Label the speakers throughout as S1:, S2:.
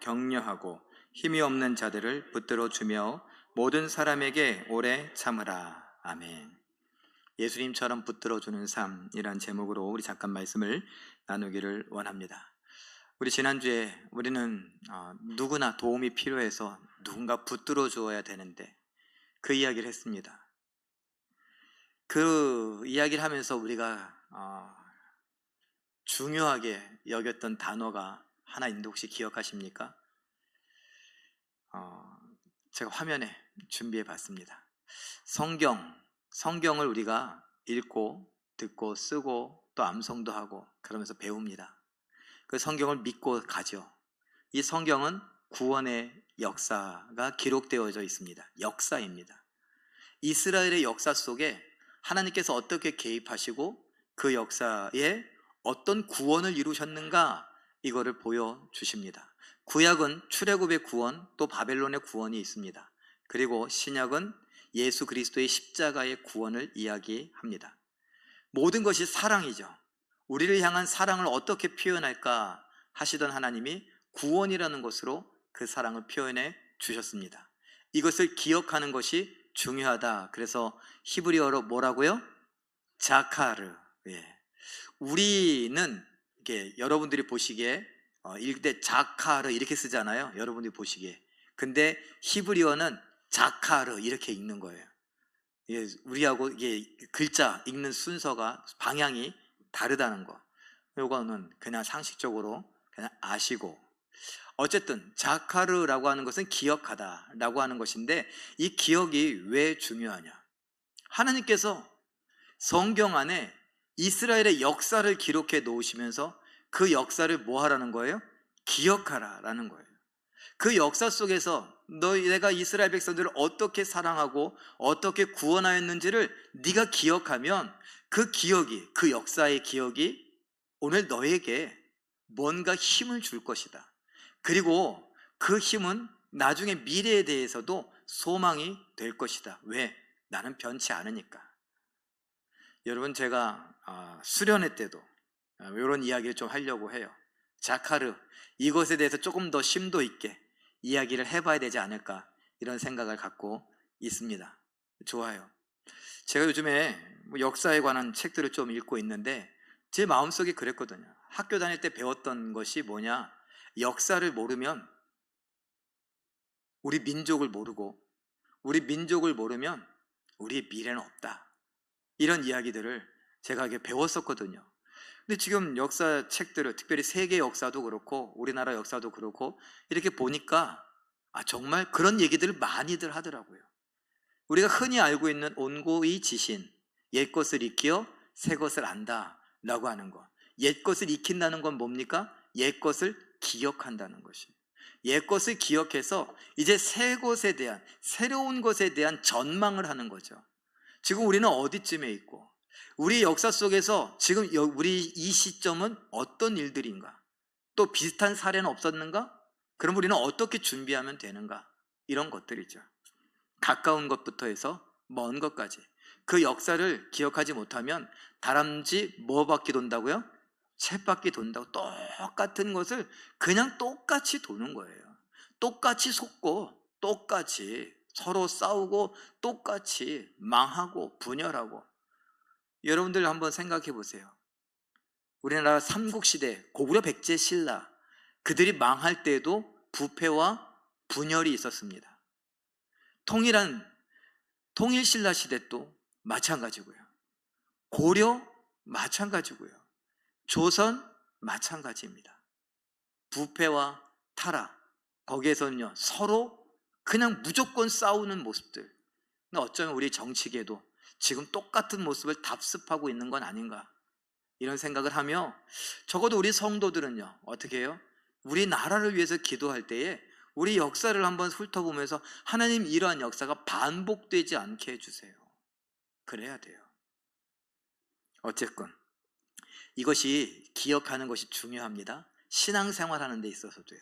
S1: 격려하고 힘이 없는 자들을 붙들어 주며 모든 사람에게 오래 참으라. 아멘. 예수님처럼 붙들어 주는 삶이란 제목으로 우리 잠깐 말씀을 나누기를 원합니다. 우리 지난주에 우리는 누구나 도움이 필요해서 누군가 붙들어 주어야 되는데 그 이야기를 했습니다. 그 이야기를 하면서 우리가 중요하게 여겼던 단어가 하나 있는데 혹시 기억하십니까? 제가 화면에 준비해 봤습니다. 성경을 우리가 읽고 듣고 쓰고 또 암송도 하고 그러면서 배웁니다. 그 성경을 믿고 가죠. 이 성경은 구원의 역사가 기록되어져 있습니다. 역사입니다. 이스라엘의 역사 속에 하나님께서 어떻게 개입하시고 그 역사에 어떤 구원을 이루셨는가, 이거를 보여주십니다. 구약은 출애굽의 구원, 또 바벨론의 구원이 있습니다. 그리고 신약은 예수 그리스도의 십자가의 구원을 이야기합니다. 모든 것이 사랑이죠. 우리를 향한 사랑을 어떻게 표현할까 하시던 하나님이 구원이라는 것으로 그 사랑을 표현해 주셨습니다. 이것을 기억하는 것이 중요하다. 그래서 히브리어로 뭐라고요? 자카르. 우리는 이렇게 여러분들이 보시기에 읽을 때 자카르 이렇게 쓰잖아요. 여러분들이 보시기에. 근데 히브리어는 자카르 이렇게 읽는 거예요. 우리하고 이게 글자 읽는 순서가 방향이 다르다는 거. 요거는 그냥 상식적으로 그냥 아시고, 어쨌든 자카르라고 하는 것은 기억하다라고 하는 것인데, 이 기억이 왜 중요하냐? 하나님께서 성경 안에 이스라엘의 역사를 기록해 놓으시면서 그 역사를 뭐 하라는 거예요? 기억하라라는 거예요. 그 역사 속에서 내가 이스라엘 백성들을 어떻게 사랑하고 어떻게 구원하였는지를 네가 기억하면 그 기억이, 그 역사의 기억이 오늘 너에게 뭔가 힘을 줄 것이다. 그리고 그 힘은 나중에 미래에 대해서도 소망이 될 것이다. 왜? 나는 변치 않으니까. 여러분, 제가 수련회 때도 이런 이야기를 좀 하려고 해요. 자카르, 이것에 대해서 조금 더 심도 있게 이야기를 해봐야 되지 않을까, 이런 생각을 갖고 있습니다. 좋아요. 제가 요즘에 역사에 관한 책들을 좀 읽고 있는데 제 마음속이 그랬거든요. 학교 다닐 때 배웠던 것이 뭐냐? 역사를 모르면 우리 민족을 모르고, 우리 민족을 모르면 우리의 미래는 없다. 이런 이야기들을 제가 배웠었거든요. 근데 지금 역사 책들을, 특별히 세계 역사도 그렇고 우리나라 역사도 그렇고 이렇게 보니까 정말 그런 얘기들을 많이들 하더라고요. 우리가 흔히 알고 있는 온고의 지신, 옛것을 익히어 새것을 안다 라고 하는 것. 옛것을 익힌다는 건 뭡니까? 옛것을 기억한다는 것이에요. 옛것을 기억해서 이제 새 것에 대한, 새로운 것에 대한 전망을 하는 거죠. 지금 우리는 어디쯤에 있고, 우리 역사 속에서 지금 우리 이 시점은 어떤 일들인가, 또 비슷한 사례는 없었는가, 그럼 우리는 어떻게 준비하면 되는가, 이런 것들이죠. 가까운 것부터 해서 먼 것까지 그 역사를 기억하지 못하면 다람쥐 뭐 바퀴 돈다고요? 쳇바퀴 돈다고. 똑같은 것을 그냥 똑같이 도는 거예요. 똑같이 속고 똑같이 서로 싸우고 똑같이 망하고 분열하고. 여러분들 한번 생각해 보세요. 우리나라 삼국시대 고구려 백제 신라, 그들이 망할 때에도 부패와 분열이 있었습니다. 통일신라 시대도 마찬가지고요. 고려 마찬가지고요. 조선 마찬가지입니다. 부패와 타락, 거기에서는요 서로 그냥 무조건 싸우는 모습들. 근데 어쩌면 우리 정치계도 지금 똑같은 모습을 답습하고 있는 건 아닌가, 이런 생각을 하며, 적어도 우리 성도들은요 어떻게 해요? 우리나라를 위해서 기도할 때에 우리 역사를 한번 훑어보면서 하나님, 이러한 역사가 반복되지 않게 해주세요. 그래야 돼요. 어쨌건 이것이, 기억하는 것이 중요합니다. 신앙생활 하는 데 있어서도요.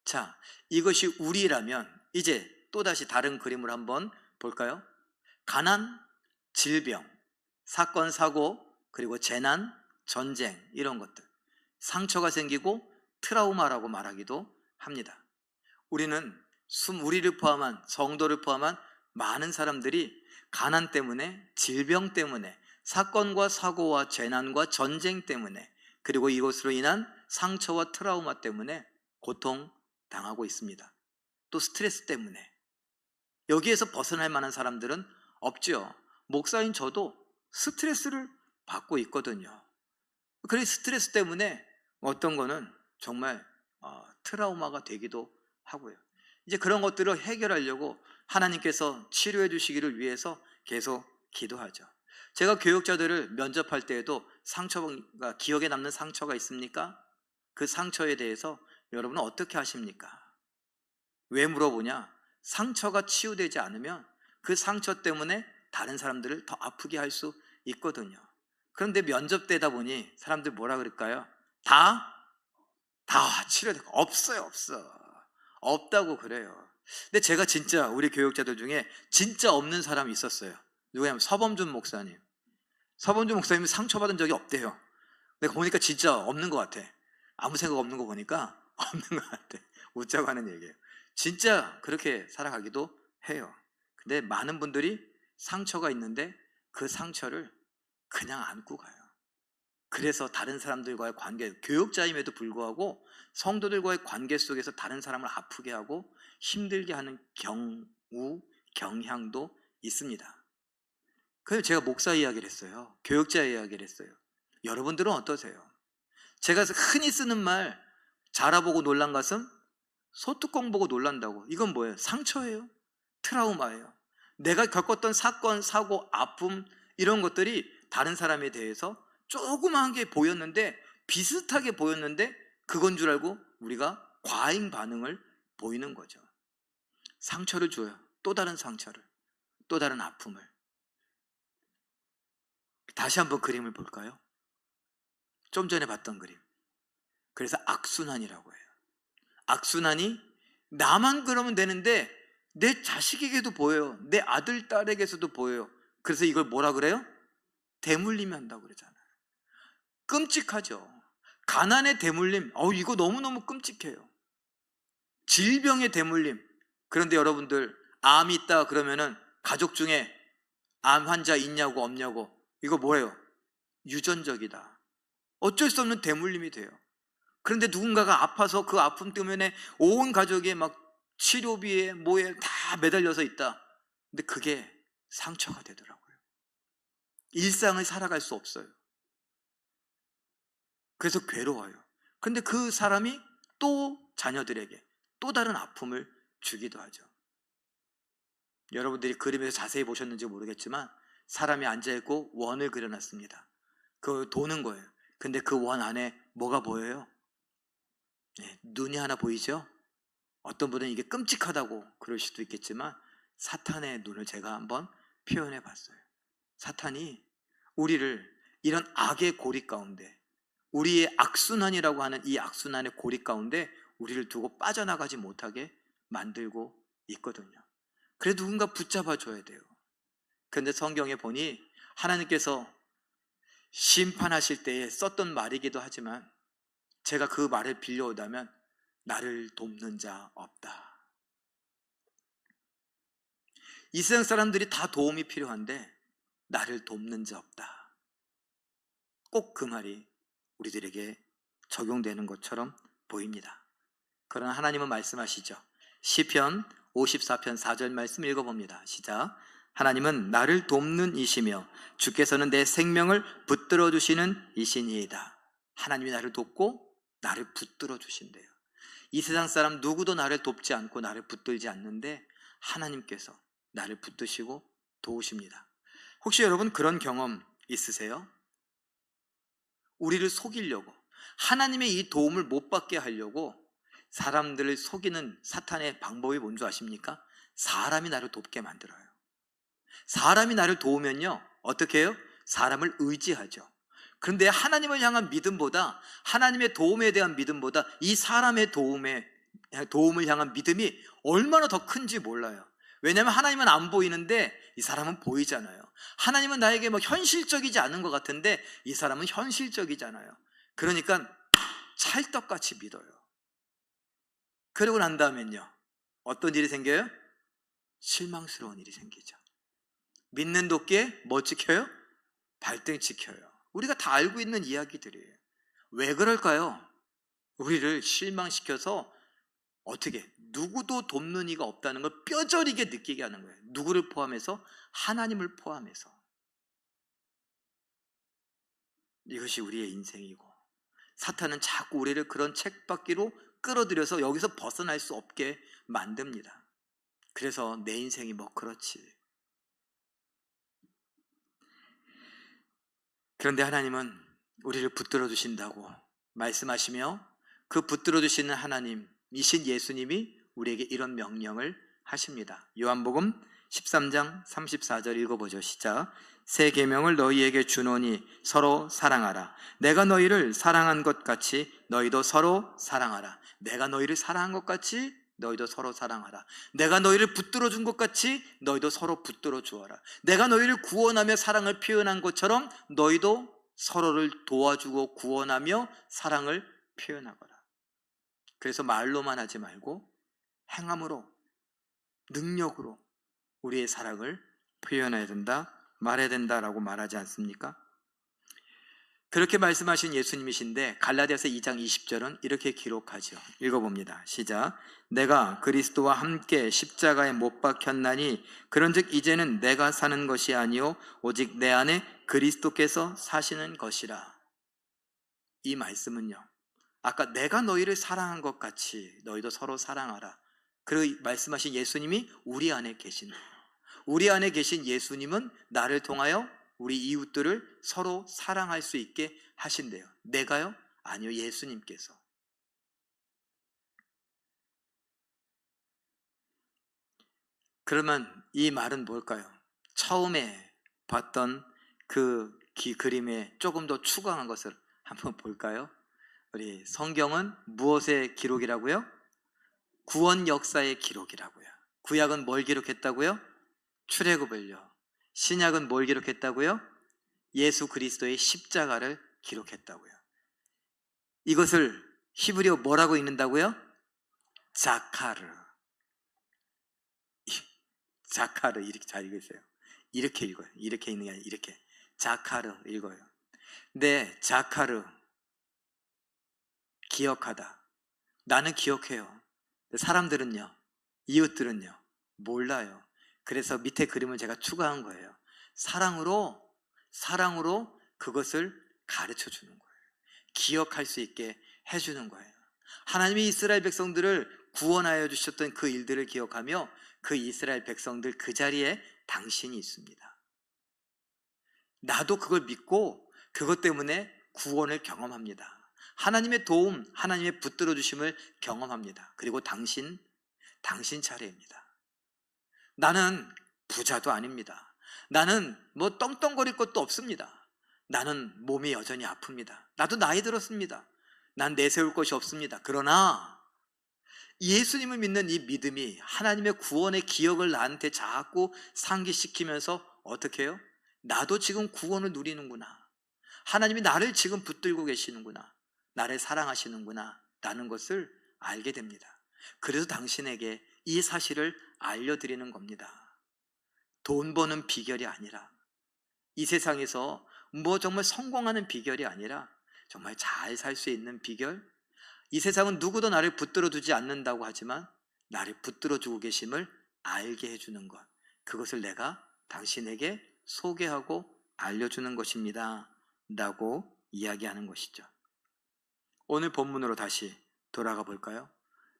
S1: 자, 이것이 우리라면 이제 또다시 다른 그림을 한번 볼까요? 가난, 질병, 사건, 사고, 그리고 재난, 전쟁, 이런 것들, 상처가 생기고 트라우마라고 말하기도 합니다. 우리를 포함한 성도를 포함한 많은 사람들이 가난 때문에, 질병 때문에, 사건과 사고와 재난과 전쟁 때문에, 그리고 이것으로 인한 상처와 트라우마 때문에 고통당하고 있습니다. 또 스트레스 때문에. 여기에서 벗어날 만한 사람들은 없죠. 목사인 저도 스트레스를 받고 있거든요. 그래서 스트레스 때문에 어떤 거는 정말 트라우마가 되기도 하고요. 이제 그런 것들을 해결하려고 하나님께서 치료해 주시기를 위해서 계속 기도하죠. 제가 교육자들을 면접할 때에도 상처가, 기억에 남는 상처가 있습니까? 그 상처에 대해서 여러분은 어떻게 하십니까? 왜 물어보냐? 상처가 치유되지 않으면 그 상처 때문에 다른 사람들을 더 아프게 할 수 있거든요. 그런데 면접 때다 보니 사람들 뭐라 그럴까요? 다 치료되고 없어요. 없다고 그래요. 근데 제가 진짜 우리 교육자들 중에 진짜 없는 사람이 있었어요. 누구냐면 서범준 목사님. 서범준 목사님은 상처받은 적이 없대요. 근데 보니까 진짜 없는 것 같아. 아무 생각 없는 거 보니까 없는 것 같아. 웃자고 하는 얘기예요. 진짜 그렇게 살아가기도 해요. 근데 많은 분들이 상처가 있는데 그 상처를 그냥 안고 가요. 그래서 다른 사람들과의 관계, 교육자임에도 불구하고 성도들과의 관계 속에서 다른 사람을 아프게 하고 힘들게 하는 경향도 있습니다. 그래서 제가 목사 이야기를 했어요. 교육자 이야기를 했어요. 여러분들은 어떠세요? 제가 흔히 쓰는 말, 자라보고 놀란 가슴, 소뚜껑 보고 놀란다고. 이건 뭐예요? 상처예요. 트라우마예요. 내가 겪었던 사건, 사고, 아픔 이런 것들이 다른 사람에 대해서 조그마한 게 보였는데, 비슷하게 보였는데 그건 줄 알고 우리가 과잉 반응을 보이는 거죠. 상처를 줘요. 또 다른 상처를, 또 다른 아픔을. 다시 한번 그림을 볼까요? 좀 전에 봤던 그림. 그래서 악순환이라고 해요. 악순환이 나만 그러면 되는데 내 자식에게도 보여요. 내 아들, 딸에게서도 보여요. 그래서 이걸 뭐라 그래요? 대물림이 한다고 그러잖아요. 끔찍하죠. 가난의 대물림, 이거 너무너무 끔찍해요. 질병의 대물림. 그런데 여러분들, 암이 있다 그러면은 가족 중에 암 환자 있냐고 없냐고, 이거 뭐예요? 유전적이다. 어쩔 수 없는 대물림이 돼요. 그런데 누군가가 아파서 그 아픔 때문에 온 가족이 막 치료비에 뭐에 다 매달려서 있다. 근데 그게 상처가 되더라고요. 일상을 살아갈 수 없어요. 그래서 괴로워요. 그런데 그 사람이 또 자녀들에게 또 다른 아픔을 주기도 하죠. 여러분들이 그림에서 자세히 보셨는지 모르겠지만 사람이 앉아있고 원을 그려놨습니다. 그걸 도는 거예요. 근데 그 원 안에 뭐가 보여요? 눈이 하나 보이죠? 어떤 분은 이게 끔찍하다고 그럴 수도 있겠지만 사탄의 눈을 제가 한번 표현해 봤어요. 사탄이 우리를 이런 악의 고리 가운데, 우리의 악순환이라고 하는 이 악순환의 고리 가운데 우리를 두고 빠져나가지 못하게 만들고 있거든요. 그래서 누군가 붙잡아 줘야 돼요. 그런데 성경에 보니 하나님께서 심판하실 때에 썼던 말이기도 하지만 제가 그 말을 빌려오다면 나를 돕는 자 없다. 이 세상 사람들이 다 도움이 필요한데 나를 돕는 자 없다. 꼭 그 말이 우리들에게 적용되는 것처럼 보입니다. 그러나 하나님은 말씀하시죠. 시편 54편 4절 말씀 읽어봅니다. 시작. 하나님은 나를 돕는 이시며 주께서는 내 생명을 붙들어 주시는 이시니이다. 하나님이 나를 돕고 나를 붙들어 주신대요. 이 세상 사람 누구도 나를 돕지 않고 나를 붙들지 않는데 하나님께서 나를 붙드시고 도우십니다. 혹시 여러분 그런 경험 있으세요? 우리를 속이려고, 하나님의 이 도움을 못 받게 하려고 사람들을 속이는 사탄의 방법이 뭔지 아십니까? 사람이 나를 돕게 만들어요. 사람이 나를 도우면요, 어떻게 해요? 사람을 의지하죠. 그런데 하나님을 향한 믿음보다, 하나님의 도움에 대한 믿음보다 이 사람의 도움을 향한 믿음이 얼마나 더 큰지 몰라요. 왜냐하면 하나님은 안 보이는데 이 사람은 보이잖아요. 하나님은 나에게 현실적이지 않은 것 같은데 이 사람은 현실적이잖아요. 그러니까 찰떡같이 믿어요. 그러고 난 다음엔요, 어떤 일이 생겨요? 실망스러운 일이 생기죠. 믿는 도끼에 뭐 찍혀요? 발등 찍혀요. 우리가 다 알고 있는 이야기들이에요. 왜 그럴까요? 우리를 실망시켜서 어떻게 누구도 돕는 이가 없다는 걸 뼈저리게 느끼게 하는 거예요. 누구를 포함해서? 하나님을 포함해서. 이것이 우리의 인생이고, 사탄은 자꾸 우리를 그런 책받기로 끌어들여서 여기서 벗어날 수 없게 만듭니다. 그래서 내 인생이 뭐 그렇지. 그런데 하나님은 우리를 붙들어 주신다고 말씀하시며, 그 붙들어 주시는 하나님이신 예수님이 우리에게 이런 명령을 하십니다. 요한복음 13장 34절 읽어보죠. 시작. 새 계명을 너희에게 주노니 서로 사랑하라. 내가 너희를 사랑한 것 같이 너희도 서로 사랑하라. 내가 너희를 사랑한 것 같이 너희도 서로 사랑하라. 내가 너희를 붙들어 준 것 같이 너희도 서로 붙들어 주어라. 내가 너희를 구원하며 사랑을 표현한 것처럼 너희도 서로를 도와주고 구원하며 사랑을 표현하거라. 그래서 말로만 하지 말고 행함으로, 능력으로 우리의 사랑을 표현해야 된다, 말해야 된다라고 말하지 않습니까? 그렇게 말씀하신 예수님이신데 갈라디아서 2장 20절은 이렇게 기록하죠. 읽어봅니다. 시작. 내가 그리스도와 함께 십자가에 못 박혔나니 그런즉 이제는 내가 사는 것이 아니요 오직 내 안에 그리스도께서 사시는 것이라. 이 말씀은요, 아까 내가 너희를 사랑한 것 같이 너희도 서로 사랑하라, 그 말씀하신 예수님이 우리 안에 계신대요. 우리 안에 계신 예수님은 나를 통하여 우리 이웃들을 서로 사랑할 수 있게 하신대요. 내가요? 아니요, 예수님께서. 그러면 이 말은 뭘까요? 처음에 봤던 그 그림에 조금 더 추가한 것을 한번 볼까요? 우리 성경은 무엇의 기록이라고요? 구원 역사의 기록이라고요. 구약은 뭘 기록했다고요? 출애굽을요. 신약은 뭘 기록했다고요? 예수 그리스도의 십자가를 기록했다고요. 이것을 히브리어 뭐라고 읽는다고요? 자카르. 자카르, 이렇게 잘 읽으세요. 이렇게 읽어요. 이렇게 읽는 게 아니라 이렇게. 자카르 읽어요. 네, 자카르. 기억하다. 나는 기억해요. 사람들은요, 이웃들은요, 몰라요. 그래서 밑에 그림을 제가 추가한 거예요. 사랑으로 그것을 가르쳐 주는 거예요. 기억할 수 있게 해주는 거예요. 하나님이 이스라엘 백성들을 구원하여 주셨던 그 일들을 기억하며 그 이스라엘 백성들 그 자리에 당신이 있습니다. 나도 그걸 믿고 그것 때문에 구원을 경험합니다. 하나님의 도움, 하나님의 붙들어 주심을 경험합니다. 그리고 당신 차례입니다. 나는 부자도 아닙니다. 나는 뭐 떵떵거릴 것도 없습니다. 나는 몸이 여전히 아픕니다. 나도 나이 들었습니다. 난 내세울 것이 없습니다. 그러나 예수님을 믿는 이 믿음이 하나님의 구원의 기억을 나한테 자꾸 상기시키면서 어떻게 해요? 나도 지금 구원을 누리는구나. 하나님이 나를 지금 붙들고 계시는구나. 나를 사랑하시는구나. 라는 것을 알게 됩니다. 그래서 당신에게 이 사실을 알려드리는 겁니다. 돈 버는 비결이 아니라, 이 세상에서 뭐 정말 성공하는 비결이 아니라 정말 잘 살 수 있는 비결, 이 세상은 누구도 나를 붙들어 두지 않는다고 하지만 나를 붙들어 주고 계심을 알게 해주는 것, 그것을 내가 당신에게 소개하고 알려주는 것입니다 라고 이야기하는 것이죠. 오늘 본문으로 다시 돌아가 볼까요?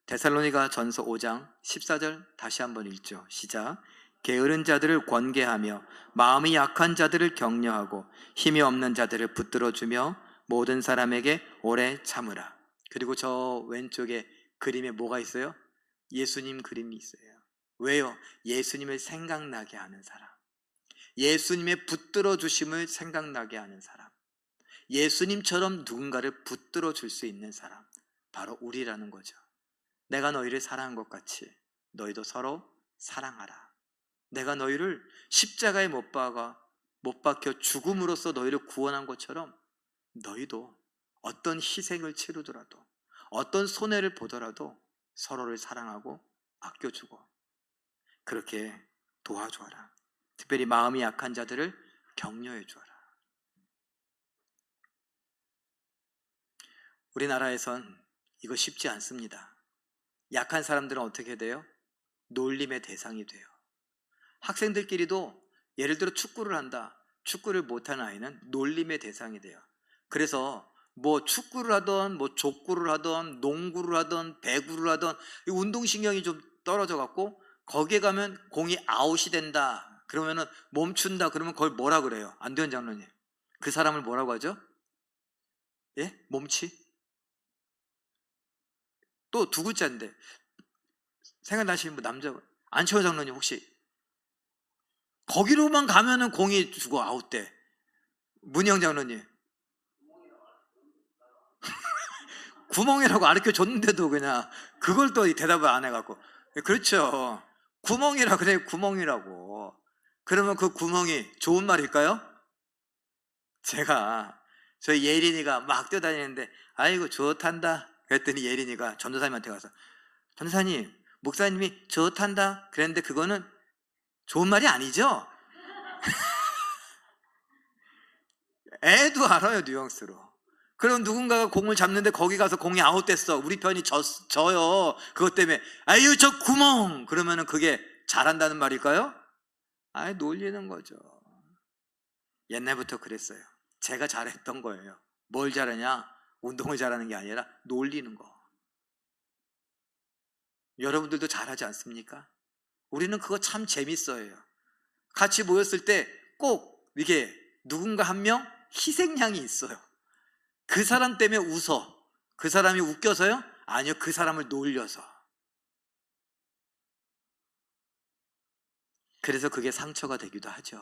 S1: 데살로니가 전서 5장 14절 다시 한번 읽죠. 시작. 게으른 자들을 권계하며 마음이 약한 자들을 격려하고 힘이 없는 자들을 붙들어주며 모든 사람에게 오래 참으라. 그리고 저 왼쪽에 그림에 뭐가 있어요? 예수님 그림이 있어요. 왜요? 예수님을 생각나게 하는 사람, 예수님의 붙들어주심을 생각나게 하는 사람, 예수님처럼 누군가를 붙들어 줄 수 있는 사람, 바로 우리라는 거죠. 내가 너희를 사랑한 것 같이 너희도 서로 사랑하라. 내가 너희를 십자가에 못 박혀 죽음으로써 너희를 구원한 것처럼 너희도 어떤 희생을 치르더라도, 어떤 손해를 보더라도 서로를 사랑하고 아껴주고 그렇게 도와줘라. 특별히 마음이 약한 자들을 격려해 줘라. 우리나라에선 이거 쉽지 않습니다. 약한 사람들은 어떻게 돼요? 놀림의 대상이 돼요. 학생들끼리도 예를 들어 축구를 한다. 축구를 못하는 아이는 놀림의 대상이 돼요. 그래서 뭐 축구를 하던 뭐 족구를 하던 농구를 하던 배구를 하던 운동신경이 좀 떨어져 갖고 거기에 가면 공이 아웃이 된다. 그러면은 멈춘다. 그러면 그걸 뭐라 그래요? 안대현 장로님. 그 사람을 뭐라고 하죠? 예? 몸치? 또 두 글자인데 생각나시는 분 남자 안채호 장로님 혹시 거기로만 가면은 공이 주고 아웃돼. 문영 장로님 구멍이라고 가르쳐 줬는데도 그냥 그걸 또 대답을 안 해갖고 그렇죠. 구멍이라 그래 구멍이라고. 그러면 그 구멍이 좋은 말일까요? 제가 저희 예린이가 막 뛰어다니는데 아이고 좋단다 그랬더니 예린이가 전도사님한테 가서 전도사님 목사님이 좋단다 그랬는데 그거는 좋은 말이 아니죠? 애도 알아요 뉘앙스로. 그럼 누군가가 공을 잡는데 거기 가서 공이 아웃됐어. 우리 편이 져요. 그것 때문에 아유 저 구멍 그러면은 그게 잘한다는 말일까요? 아이 놀리는 거죠. 옛날부터 그랬어요. 제가 잘했던 거예요. 뭘 잘하냐? 운동을 잘하는 게 아니라 놀리는 거. 여러분들도 잘하지 않습니까? 우리는 그거 참 재밌어요. 같이 모였을 때 꼭 이게 누군가 한 명 희생양이 있어요. 그 사람 때문에 웃어. 그 사람이 웃겨서요? 아니요, 그 사람을 놀려서. 그래서 그게 상처가 되기도 하죠.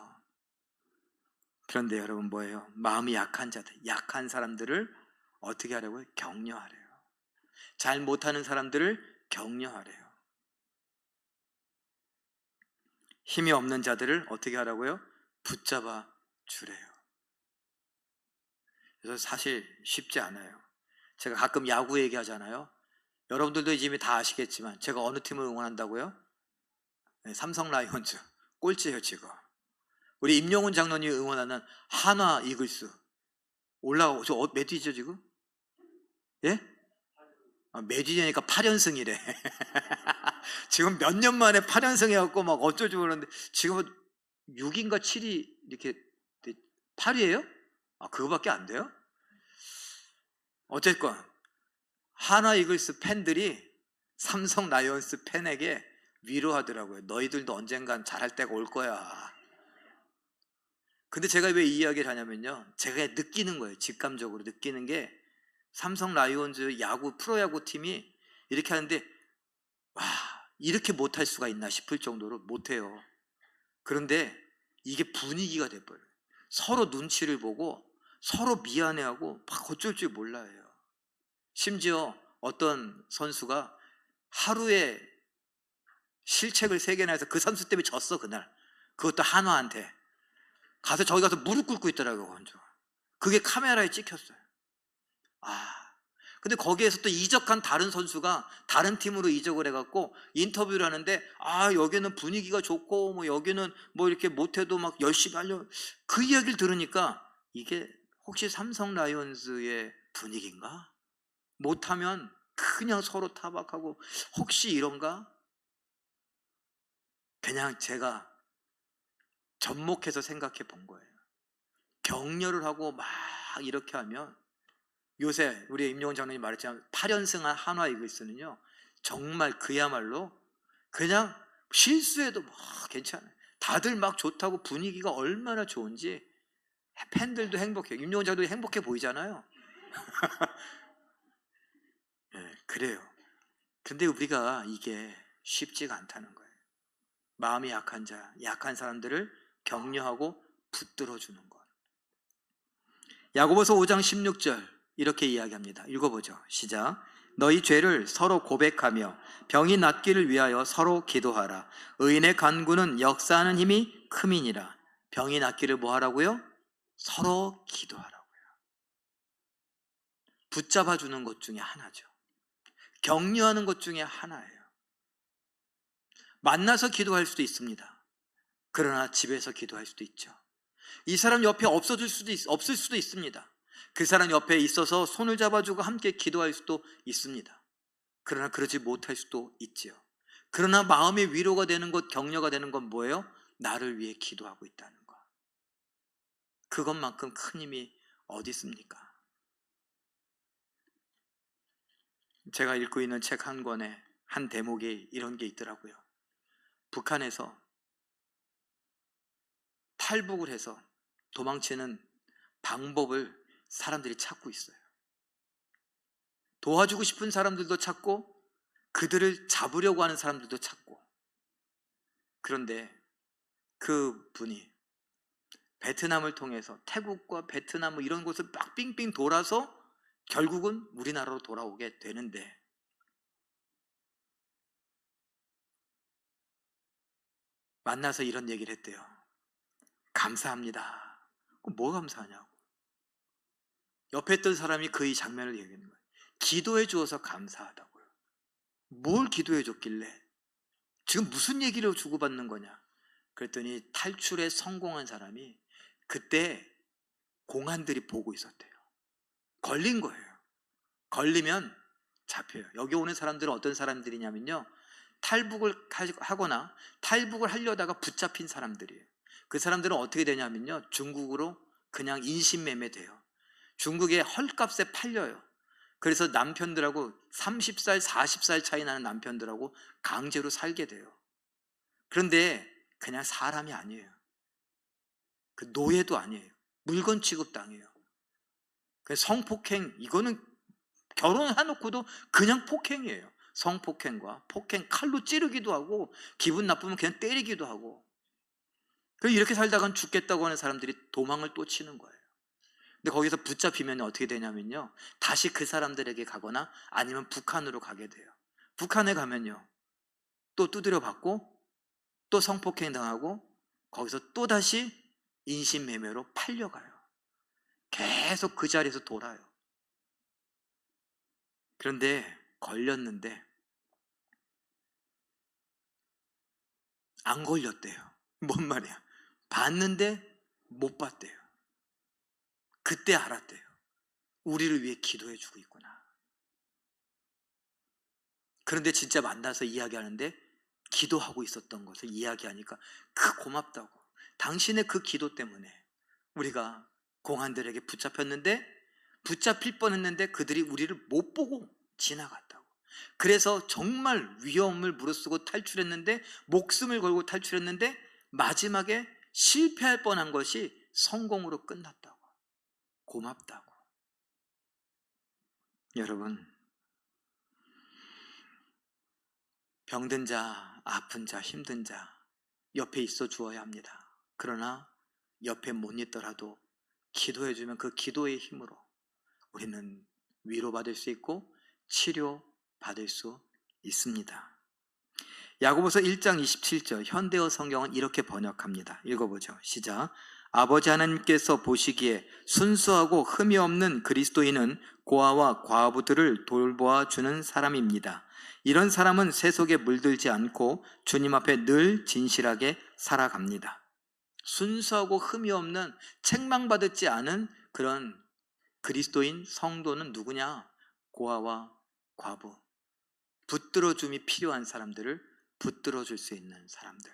S1: 그런데 여러분 뭐예요? 마음이 약한 자들, 약한 사람들을 어떻게 하려고요? 격려하래요. 잘 못하는 사람들을 격려하래요. 힘이 없는 자들을 어떻게 하라고요? 붙잡아 주래요. 그래서 사실 쉽지 않아요. 제가 가끔 야구 얘기하잖아요. 여러분들도 이제 다 아시겠지만 제가 어느 팀을 응원한다고요? 네, 삼성 라이온즈 꼴찌예요 지금. 우리 임영훈 장로님이 응원하는 한화 이글스 올라가고 저 몇 위죠 지금? 예? 몇 위냐니까 8연승이래. 지금 몇 년 만에 8연승 해갖고 막 어쩌지 모르는데 지금은 6인가 7위 이렇게 8위예요? 그거밖에 안 돼요? 어쨌건 한화 이글스 팬들이 삼성 라이온스 팬에게 위로하더라고요. 너희들도 언젠간 잘할 때가 올 거야. 근데 제가 왜 이 이야기를 하냐면요, 제가 느끼는 거예요. 직감적으로 느끼는 게 삼성 라이온즈 야구 프로야구 팀이 이렇게 하는데 와 이렇게 못할 수가 있나 싶을 정도로 못해요. 그런데 이게 분위기가 돼버려요. 서로 눈치를 보고 서로 미안해하고 막 어쩔 줄 몰라요. 심지어 어떤 선수가 하루에 실책을 3개나 해서 그 선수 때문에 졌어 그날. 그것도 한화한테 가서 저기 가서 무릎 꿇고 있더라고요. 건조. 그게 카메라에 찍혔어요. 근데 거기에서 또 이적한 다른 선수가 다른 팀으로 이적을 해갖고 인터뷰를 하는데 여기는 분위기가 좋고 뭐 여기는 뭐 이렇게 못해도 막 열심히 하려 그 이야기를 들으니까 이게 혹시 삼성 라이온즈의 분위기인가? 못하면 그냥 서로 타박하고 혹시 이런가? 그냥 제가 접목해서 생각해 본 거예요. 격려를 하고 막 이렇게 하면 요새 우리 임용훈 장로님 말했지만 8연승한 한화 이글스는요 정말 그야말로 그냥 실수해도 막 괜찮아요. 다들 막 좋다고 분위기가 얼마나 좋은지 팬들도 행복해요. 임용훈 장로님 행복해 보이잖아요. 네, 그래요. 근데 우리가 이게 쉽지가 않다는 거예요. 마음이 약한 자, 약한 사람들을 격려하고 붙들어주는 것. 야고보서 5장 16절 이렇게 이야기합니다. 읽어보죠. 시작. 너희 죄를 서로 고백하며 병이 낫기를 위하여 서로 기도하라. 의인의 간구는 역사하는 힘이 큼이니라. 병이 낫기를 뭐 하라고요? 서로 기도하라고요. 붙잡아주는 것 중에 하나죠. 격려하는 것 중에 하나예요. 만나서 기도할 수도 있습니다. 그러나 집에서 기도할 수도 있죠. 이 사람 옆에 없을 수도 있습니다. 그 사람 옆에 있어서 손을 잡아주고 함께 기도할 수도 있습니다. 그러나 그러지 못할 수도 있지요. 그러나 마음의 위로가 되는 것, 격려가 되는 건 뭐예요? 나를 위해 기도하고 있다는 것. 그것만큼 큰 힘이 어디 있습니까? 제가 읽고 있는 책 한 권에 한 대목에 이런 게 있더라고요. 북한에서 탈북을 해서 도망치는 방법을 사람들이 찾고 있어요. 도와주고 싶은 사람들도 찾고 그들을 잡으려고 하는 사람들도 찾고. 그런데 그 분이 베트남을 통해서 태국과 베트남 이런 곳을 막 빙빙 돌아서 결국은 우리나라로 돌아오게 되는데, 만나서 이런 얘기를 했대요. 감사합니다. 뭐 감사하냐고. 옆에 있던 사람이 그 이 장면을 얘기하는 거예요. 기도해 주어서 감사하다고요. 뭘 기도해 줬길래? 지금 무슨 얘기를 주고받는 거냐? 그랬더니 탈출에 성공한 사람이 그때 공안들이 보고 있었대요. 걸린 거예요. 걸리면 잡혀요. 여기 오는 사람들은 어떤 사람들이냐면요, 탈북을 하거나 탈북을 하려다가 붙잡힌 사람들이에요. 그 사람들은 어떻게 되냐면요, 중국으로 그냥 인신매매 돼요. 중국에 헐값에 팔려요. 그래서 남편들하고 30살, 40살 차이 나는 남편들하고 강제로 살게 돼요. 그런데 그냥 사람이 아니에요. 그 노예도 아니에요. 물건 취급당해요. 성폭행, 이거는 결혼해놓고도 그냥 폭행이에요. 성폭행과 폭행, 칼로 찌르기도 하고 기분 나쁘면 그냥 때리기도 하고. 이렇게 살다간 죽겠다고 하는 사람들이 도망을 또 치는 거예요. 근데 거기서 붙잡히면 어떻게 되냐면요, 다시 그 사람들에게 가거나 아니면 북한으로 가게 돼요. 북한에 가면요, 또 두드려 받고 또 성폭행 당하고 거기서 또다시 인신매매로 팔려가요. 계속 그 자리에서 돌아요. 그런데 걸렸는데 안 걸렸대요. 뭔 말이야? 봤는데 못 봤대요. 그때 알았대요. 우리를 위해 기도해 주고 있구나. 그런데 진짜 만나서 이야기하는데 기도하고 있었던 것을 이야기하니까 고맙다고. 당신의 그 기도 때문에 우리가 공안들에게 붙잡힐 뻔했는데 그들이 우리를 못 보고 지나갔다고. 그래서 정말 위험을 무릅쓰고 탈출했는데, 목숨을 걸고 탈출했는데 마지막에 실패할 뻔한 것이 성공으로 끝났다고. 고맙다고. 여러분, 병든 자, 아픈 자, 힘든 자 옆에 있어 주어야 합니다. 그러나 옆에 못 있더라도 기도해주면 그 기도의 힘으로 우리는 위로받을 수 있고 치료받을 수 있습니다. 야고보서 1장 27절 현대어 성경은 이렇게 번역합니다. 읽어보죠. 시작. 아버지 하나님께서 보시기에 순수하고 흠이 없는 그리스도인은 고아와 과부들을 돌보아 주는 사람입니다. 이런 사람은 세속에 물들지 않고 주님 앞에 늘 진실하게 살아갑니다. 순수하고 흠이 없는, 책망받지 않은 그런 그리스도인 성도는 누구냐? 고아와 과부, 붙들어줌이 필요한 사람들을 붙들어줄 수 있는 사람들.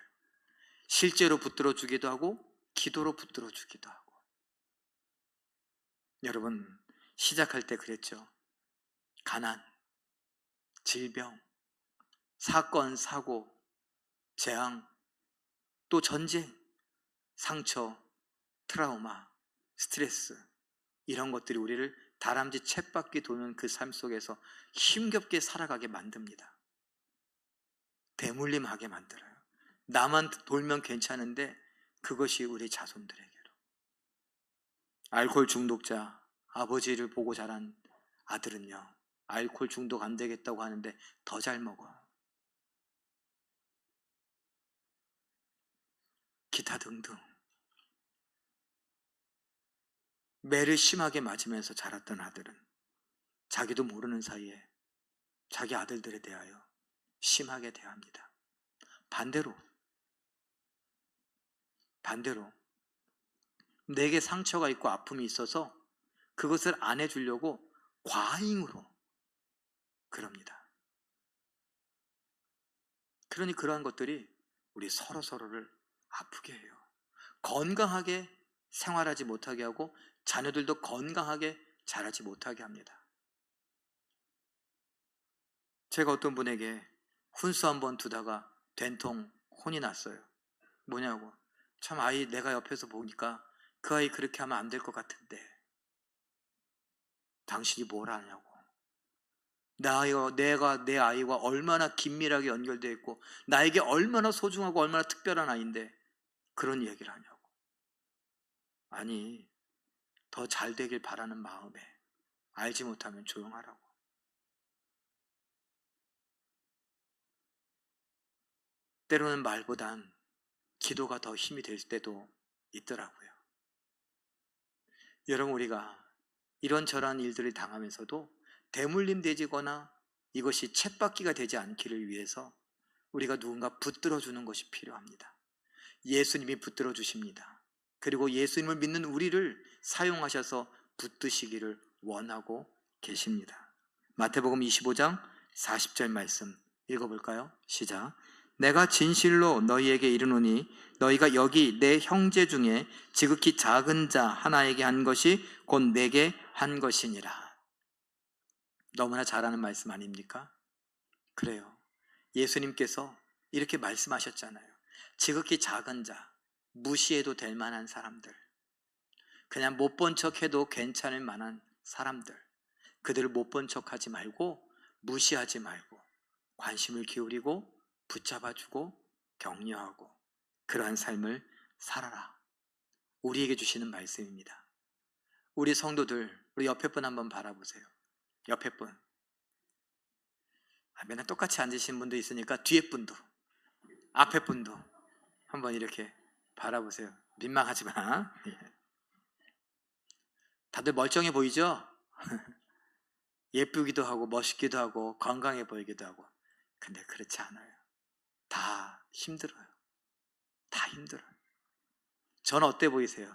S1: 실제로 붙들어주기도 하고 기도로 붙들어주기도 하고. 여러분, 시작할 때 그랬죠. 가난, 질병, 사건, 사고, 재앙, 또 전쟁, 상처, 트라우마, 스트레스, 이런 것들이 우리를 다람쥐 쳇바퀴 도는 그 삶 속에서 힘겹게 살아가게 만듭니다. 대물림하게 만들어요. 나만 돌면 괜찮은데 그것이 우리 자손들에게로. 알코올 중독자 아버지를 보고 자란 아들은요, 알코올 중독 안 되겠다고 하는데 더 잘 먹어. 기타 등등. 매를 심하게 맞으면서 자랐던 아들은 자기도 모르는 사이에 자기 아들들에 대하여 심하게 대합니다. 반대로 내게 상처가 있고 아픔이 있어서 그것을 안 해주려고 과잉으로 그럽니다. 그러니 그러한 것들이 우리 서로를 아프게 해요. 건강하게 생활하지 못하게 하고 자녀들도 건강하게 자라지 못하게 합니다. 제가 어떤 분에게 훈수 한번 두다가 된통 혼이 났어요. 뭐냐고. 참 아이 내가 옆에서 보니까 그 아이 그렇게 하면 안 될 것 같은데 당신이 뭘 아냐고. 내 아이와 얼마나 긴밀하게 연결되어 있고 나에게 얼마나 소중하고 얼마나 특별한 아이인데 그런 얘기를 하냐고. 아니, 더 잘 되길 바라는 마음에 알지 못하면 조용하라고. 때로는 말보단 기도가 더 힘이 될 때도 있더라고요. 여러분, 우리가 이런저런 일들을 당하면서도 대물림 되지거나 이것이 쳇바퀴가 되지 않기를 위해서 우리가 누군가 붙들어 주는 것이 필요합니다. 예수님이 붙들어 주십니다. 그리고 예수님을 믿는 우리를 사용하셔서 붙드시기를 원하고 계십니다. 마태복음 25장 40절 말씀 읽어볼까요? 시작. 내가 진실로 너희에게 이르노니 너희가 여기 내 형제 중에 지극히 작은 자 하나에게 한 것이 곧 내게 한 것이니라. 너무나 잘하는 말씀 아닙니까? 그래요. 예수님께서 이렇게 말씀하셨잖아요. 지극히 작은 자, 무시해도 될 만한 사람들, 그냥 못 본 척해도 괜찮을 만한 사람들, 그들을 못 본 척하지 말고 무시하지 말고 관심을 기울이고 붙잡아주고 격려하고 그러한 삶을 살아라. 우리에게 주시는 말씀입니다. 우리 성도들, 우리 옆에 분 한번 바라보세요. 옆에 분. 맨날 똑같이 앉으신 분도 있으니까 뒤에 분도, 앞에 분도 한번 이렇게 바라보세요. 민망하지 마. 다들 멀쩡해 보이죠? 예쁘기도 하고 멋있기도 하고 건강해 보이기도 하고. 근데 그렇지 않아요. 다 힘들어요. 다 힘들어요. 저는 어때 보이세요?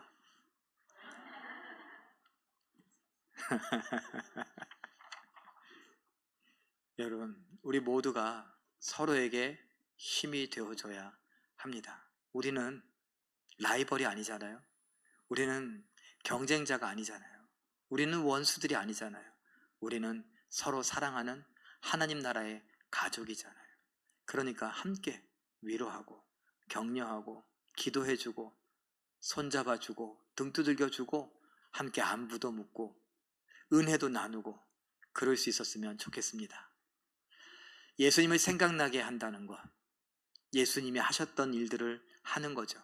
S1: 여러분, 우리 모두가 서로에게 힘이 되어줘야 합니다. 우리는 라이벌이 아니잖아요. 우리는 경쟁자가 아니잖아요. 우리는 원수들이 아니잖아요. 우리는 서로 사랑하는 하나님 나라의 가족이잖아요. 그러니까 함께 위로하고 격려하고 기도해주고 손잡아주고 등 두들겨주고 함께 안부도 묻고 은혜도 나누고 그럴 수 있었으면 좋겠습니다. 예수님을 생각나게 한다는 것, 예수님이 하셨던 일들을 하는 거죠.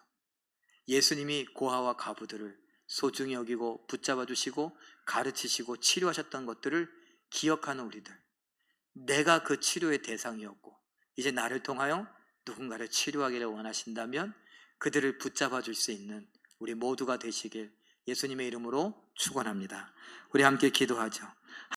S1: 예수님이 고아와 과부들을 소중히 여기고 붙잡아 주시고 가르치시고 치료하셨던 것들을 기억하는 우리들, 내가 그 치료의 대상이었고 이제 나를 통하여 누군가를 치료하기를 원하신다면 그들을 붙잡아 줄 수 있는 우리 모두가 되시길 예수님의 이름으로 축원합니다. 우리 함께 기도하죠.